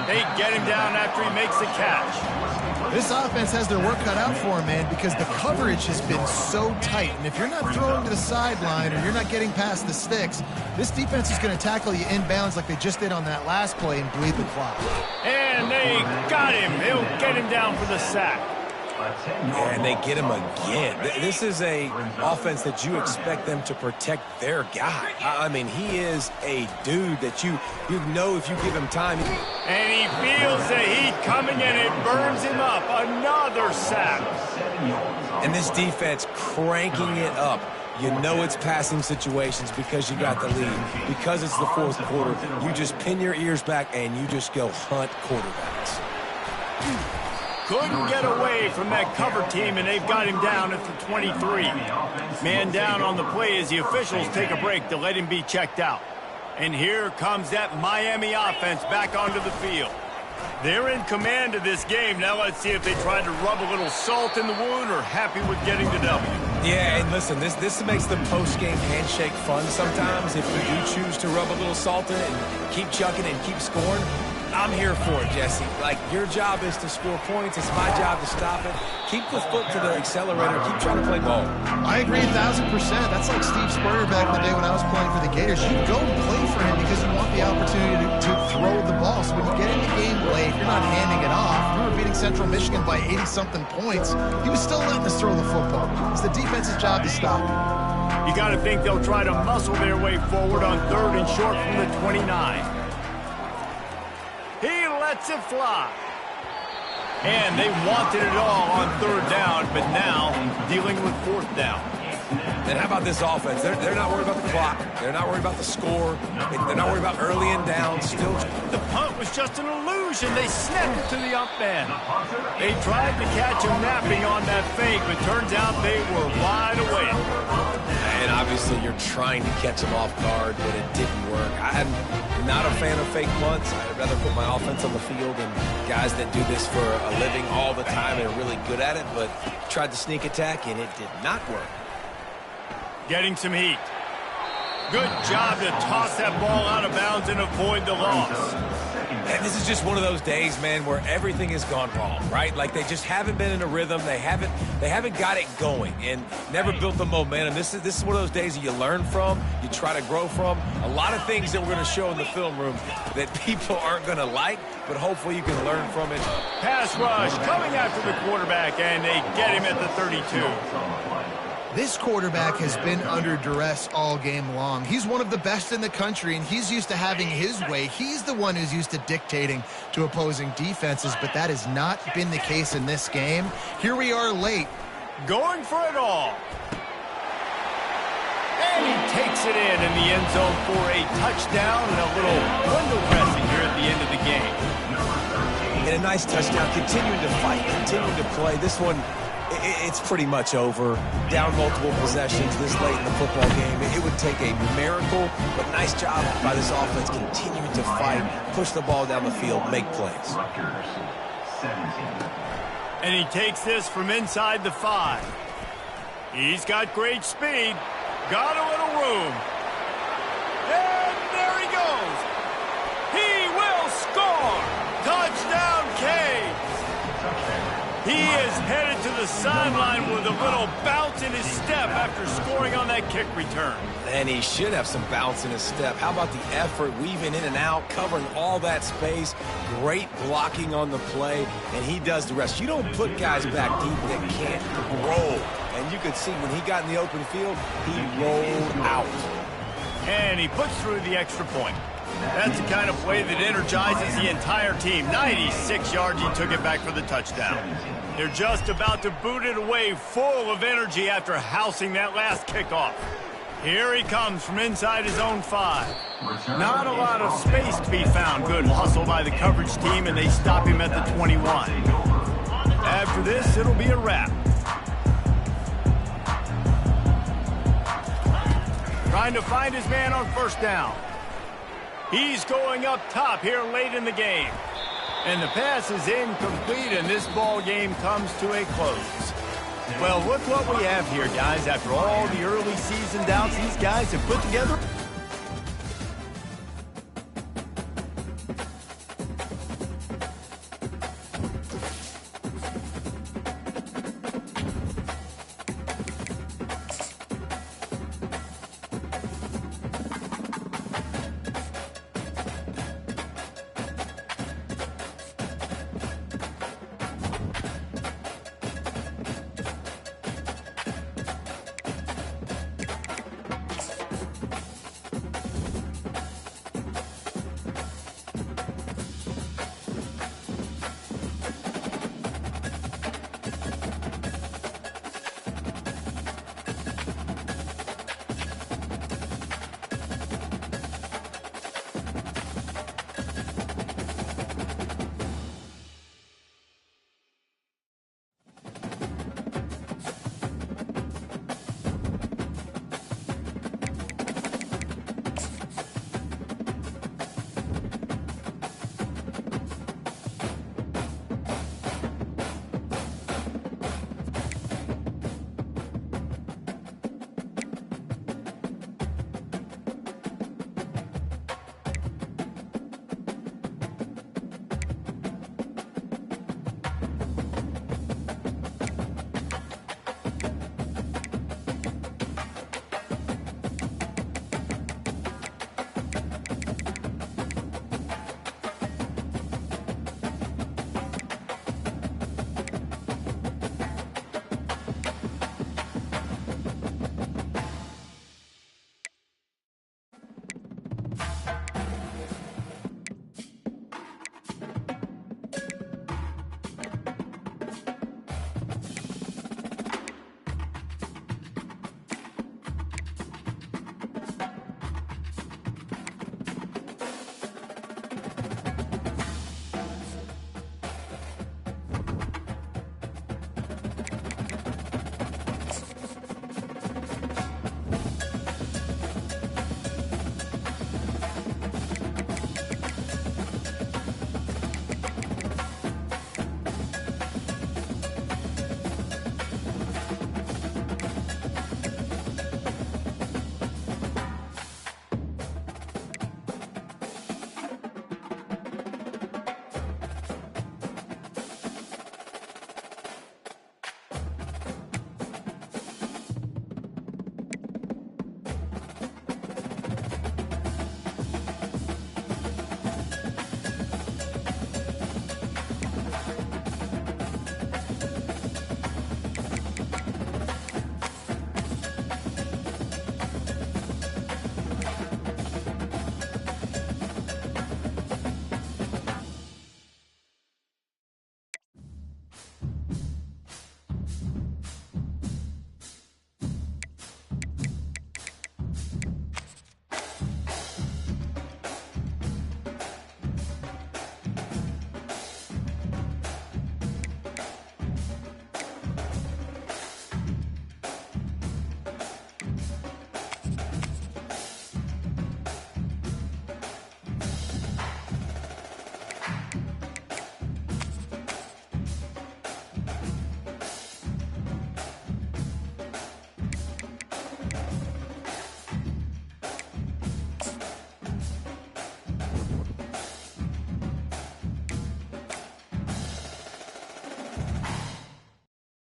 [SPEAKER 1] They get him down after he makes the catch.
[SPEAKER 2] This offense has their work cut out for him, man, because the coverage has been so tight. And if you're not throwing to the sideline or you're not getting past the sticks, this defense is going to tackle you inbounds like they just did on that last play and bleed the clock.
[SPEAKER 1] And they got him. They'll get him down for the sack.
[SPEAKER 3] And they get him again. This is a offense that you expect them to protect their guy. I mean, he is a dude that you know if you give him time.
[SPEAKER 1] And he feels the heat coming and it burns him up. Another sack.
[SPEAKER 3] And this defense cranking it up. You know it's passing situations because you got the lead. Because it's the 4th quarter, you just pin your ears back and you just go hunt quarterbacks.
[SPEAKER 1] Couldn't get away from that cover team, and they've got him down at the 23. Man down on the play as the officials take a break to let him be checked out. And here comes that Miami offense back onto the field. They're in command of this game. Now let's see if they try to rub a little salt in the wound or happy with getting the W.
[SPEAKER 3] Yeah, and listen, this makes the post-game handshake fun sometimes. If you do choose to rub a little salt in it and keep chucking and keep scoring, I'm here for it, Jesse. Like, your job is to score points. It's my job to stop it. Keep the foot to the accelerator. Keep trying to play ball.
[SPEAKER 2] I agree 1,000%. That's like Steve Spurrier back in the day when I was playing for the Gators. You go and play for him because you want the opportunity to throw the ball. So when you get in the game late, you're not handing it off. We were beating Central Michigan by 80-something points. He was still letting us throw the football. It's the defense's job to stop it.
[SPEAKER 1] You got to think they'll try to muscle their way forward on 3rd and short from the 29. He lets it fly. And they wanted it all on 3rd down, but now dealing with 4th down.
[SPEAKER 3] And how about this offense? They're not worried about the clock. They're not worried about the score. They're not worried about early and down. Still,
[SPEAKER 1] the punt was just an illusion. They snapped it to the up end. They tried to catch him napping on that fake, but turns out they were wide awake.
[SPEAKER 3] And obviously you're trying to catch him off guard, but it didn't work. I'm not a fan of fake punts. I'd rather put my offense on the field and guys that do this for a living all the time and are really good at it, but tried to sneak attack, and it did not work.
[SPEAKER 1] Getting some heat. Good job to toss that ball out of bounds and avoid the loss.
[SPEAKER 3] And this is just one of those days, man, where everything has gone wrong, right? Like they just haven't been in a rhythm. They haven't got it going and never built the momentum. This is one of those days that you learn from, you try to grow from. A lot of things that we're going to show in the film room that people aren't going to like, but hopefully you can learn from it.
[SPEAKER 1] Pass rush coming after the quarterback, and they get him at the 32.
[SPEAKER 2] This quarterback has been under duress all game long. He's one of the best in the country, and he's used to having his way. He's the one who's used to dictating to opposing defenses, but that has not been the case in this game. Here we are late.
[SPEAKER 1] Going for it all. And he takes it in the end zone for a touchdown and a little window dressing here at the end of the game.
[SPEAKER 3] And a nice touchdown, continuing to fight, continuing to play. This one, it's pretty much over. Down multiple possessions this late in the football game. It would take a miracle, but nice job by this offense continuing to fight, push the ball down the field, make plays.
[SPEAKER 1] And he takes this from inside the 5. He's got great speed. Got a little room. And there he goes. He will score. Touchdown, Canes. He is headed to the sideline with a little bounce in his step after scoring on that kick return.
[SPEAKER 3] And he should have some bounce in his step. How about the effort, weaving in and out, covering all that space, great blocking on the play, and he does the rest. You don't put guys back deep that can't roll. And you could see when he got in the open field, he rolled out.
[SPEAKER 1] And he puts through the extra point. That's the kind of play that energizes the entire team. 96 yards, he took it back for the touchdown. They're just about to boot it away, full of energy after housing that last kickoff. Here he comes from inside his own 5. Not a lot of space to be found. Good hustle by the coverage team, and they stop him at the 21. After this, it'll be a wrap. Trying to find his man on first down. He's going up top here late in the game. And the pass is incomplete, and this ball game comes to a close. Well, look what we have here, guys. After all the early season doubts these guys have put together,